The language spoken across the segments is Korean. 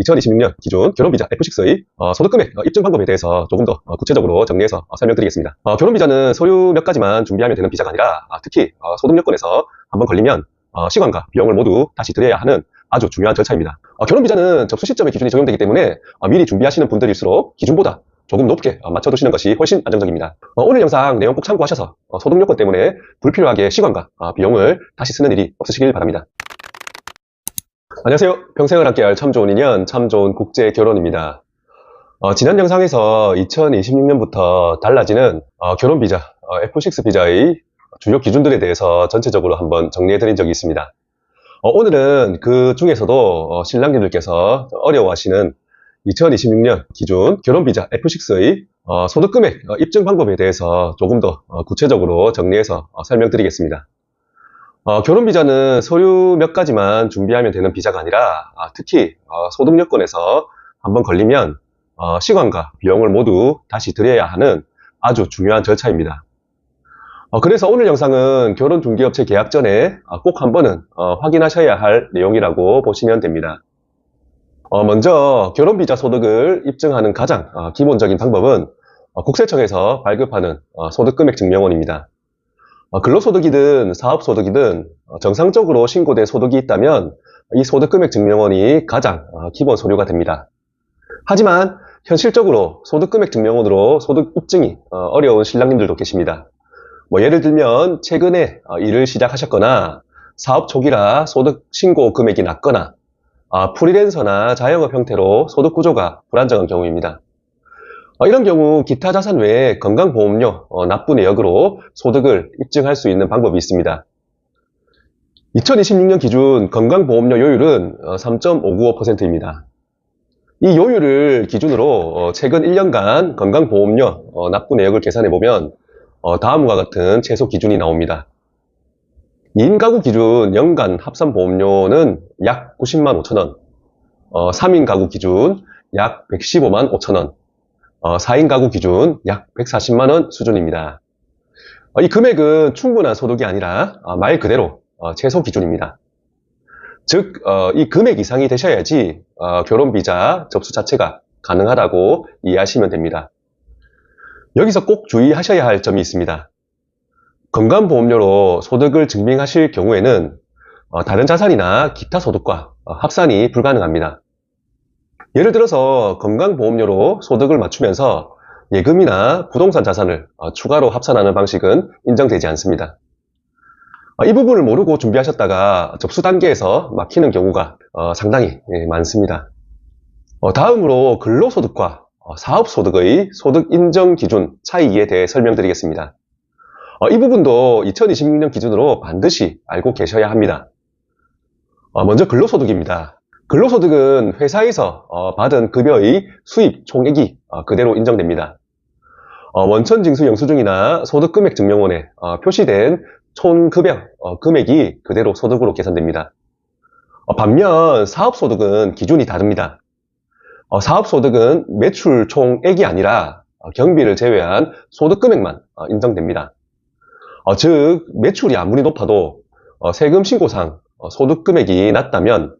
2026년 기준 결혼비자 F6의 소득금액 입증 방법에 대해서 조금 더 구체적으로 정리해서 설명드리겠습니다. 결혼비자는 서류 몇 가지만 준비하면 되는 비자가 아니라 특히 소득 요건에서 한번 걸리면 시간과 비용을 모두 다시 들여야 하는 아주 중요한 절차입니다. 결혼비자는 접수 시점에 기준이 적용되기 때문에 미리 준비하시는 분들일수록 기준보다 조금 높게 맞춰두시는 것이 훨씬 안정적입니다. 오늘 영상 내용 꼭 참고하셔서 소득 요건 때문에 불필요하게 시간과 비용을 다시 쓰는 일이 없으시길 바랍니다. 안녕하세요. 평생을 함께할 참 좋은 인연, 참 좋은 국제 결혼입니다. 지난 영상에서 2026년부터 달라지는 결혼 비자, F6 비자의 주요 기준들에 대해서 전체적으로 한번 정리해드린 적이 있습니다. 오늘은 그 중에서도 신랑님들께서 어려워하시는 2026년 기준 결혼 비자 F6의 소득금액 입증 방법에 대해서 조금 더 구체적으로 정리해서 설명드리겠습니다. 결혼비자는 서류 몇 가지만 준비하면 되는 비자가 아니라 특히 소득 요건에서 한번 걸리면 시간과 비용을 모두 다시 들여야 하는 아주 중요한 절차입니다. 그래서 오늘 영상은 결혼중개업체 계약 전에 꼭 한 번은 확인하셔야 할 내용이라고 보시면 됩니다. 먼저 결혼비자 소득을 입증하는 가장 기본적인 방법은 국세청에서 발급하는 소득금액 증명원입니다. 근로소득이든 사업소득이든 정상적으로 신고된 소득이 있다면 이 소득금액 증명원이 가장 기본 서류가 됩니다. 하지만 현실적으로 소득금액 증명원으로 소득 입증이 어려운 신랑님들도 계십니다. 예를 들면 최근에 일을 시작하셨거나 사업 초기라 소득 신고 금액이 낮거나 프리랜서나 자영업 형태로 소득 구조가 불안정한 경우입니다. 이런 경우 기타 자산 외에 건강보험료 납부 내역으로 소득을 입증할 수 있는 방법이 있습니다. 2026년 기준 건강보험료 요율은 3.595%입니다. 이 요율을 기준으로 최근 1년간 건강보험료 납부 내역을 계산해보면 다음과 같은 최소 기준이 나옵니다. 2인 가구 기준 연간 합산보험료는 약 90만 5천원, 3인 가구 기준 약 115만 5천원, 4인 가구 기준 약 140만원 수준입니다. 이 금액은 충분한 소득이 아니라 말 그대로 최소 기준입니다. 즉, 이 금액 이상이 되셔야지 결혼비자 접수 자체가 가능하다고 이해하시면 됩니다. 여기서 꼭 주의하셔야 할 점이 있습니다. 건강보험료로 소득을 증명하실 경우에는 다른 자산이나 기타 소득과 합산이 불가능합니다. 예를 들어서 건강보험료로 소득을 맞추면서 예금이나 부동산 자산을 추가로 합산하는 방식은 인정되지 않습니다. 이 부분을 모르고 준비하셨다가 접수 단계에서 막히는 경우가 상당히 많습니다. 다음으로 근로소득과 사업소득의 소득 인정 기준 차이에 대해 설명드리겠습니다. 이 부분도 2026년 기준으로 반드시 알고 계셔야 합니다. 먼저 근로소득입니다. 근로소득은 회사에서 받은 급여의 수입 총액이 그대로 인정됩니다. 원천징수 영수증이나 소득금액 증명원에 표시된 총급여 금액이 그대로 소득으로 계산됩니다. 반면 사업소득은 기준이 다릅니다. 사업소득은 매출 총액이 아니라 경비를 제외한 소득금액만 인정됩니다. 즉 매출이 아무리 높아도 세금 신고상 소득금액이 낮다면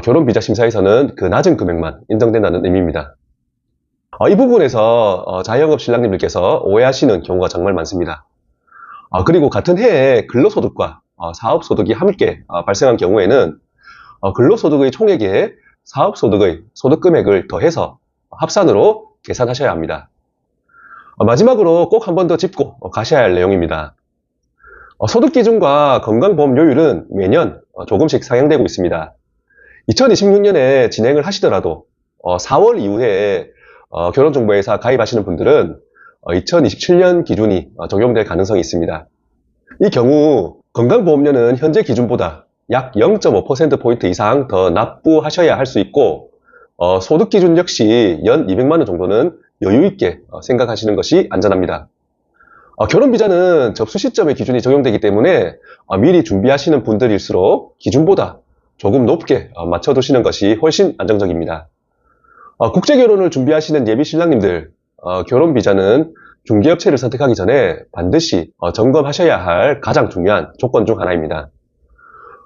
결혼비자 심사에서는 그 낮은 금액만 인정된다는 의미입니다. 이 부분에서 자영업 신랑님들께서 오해하시는 경우가 정말 많습니다. 그리고 같은 해에 근로소득과 사업소득이 함께 발생한 경우에는 근로소득의 총액에 사업소득의 소득금액을 더해서 합산으로 계산하셔야 합니다. 마지막으로 꼭 한 번 더 짚고 가셔야 할 내용입니다. 소득기준과 건강보험료율은 매년 조금씩 상향되고 있습니다. 2026년에 진행을 하시더라도 4월 이후에 결혼정보회사 가입하시는 분들은 2027년 기준이 적용될 가능성이 있습니다. 이 경우 건강보험료는 현재 기준보다 약 0.5%포인트 이상 더 납부하셔야 할 수 있고 소득기준 역시 연 200만원 정도는 여유있게 생각하시는 것이 안전합니다. 결혼비자는 접수 시점의 기준이 적용되기 때문에 미리 준비하시는 분들일수록 기준보다 조금 높게 맞춰두시는 것이 훨씬 안정적입니다. 국제결혼을 준비하시는 예비 신랑님들, 결혼비자는 중개업체를 선택하기 전에 반드시 점검하셔야 할 가장 중요한 조건 중 하나입니다.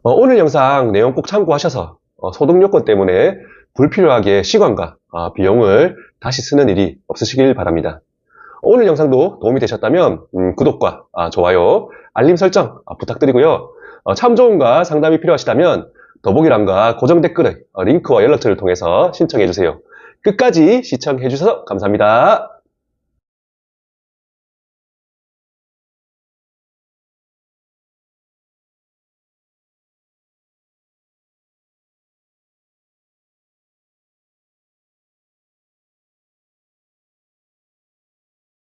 오늘 영상 내용 꼭 참고하셔서 소득 요건 때문에 불필요하게 시간과 비용을 다시 쓰는 일이 없으시길 바랍니다. 오늘 영상도 도움이 되셨다면 구독과 좋아요, 알림 설정 부탁드리고요. 참조언과 상담이 필요하시다면 더보기란과 고정 댓글의 링크와 연락처를 통해서 신청해주세요. 끝까지 시청해주셔서 감사합니다.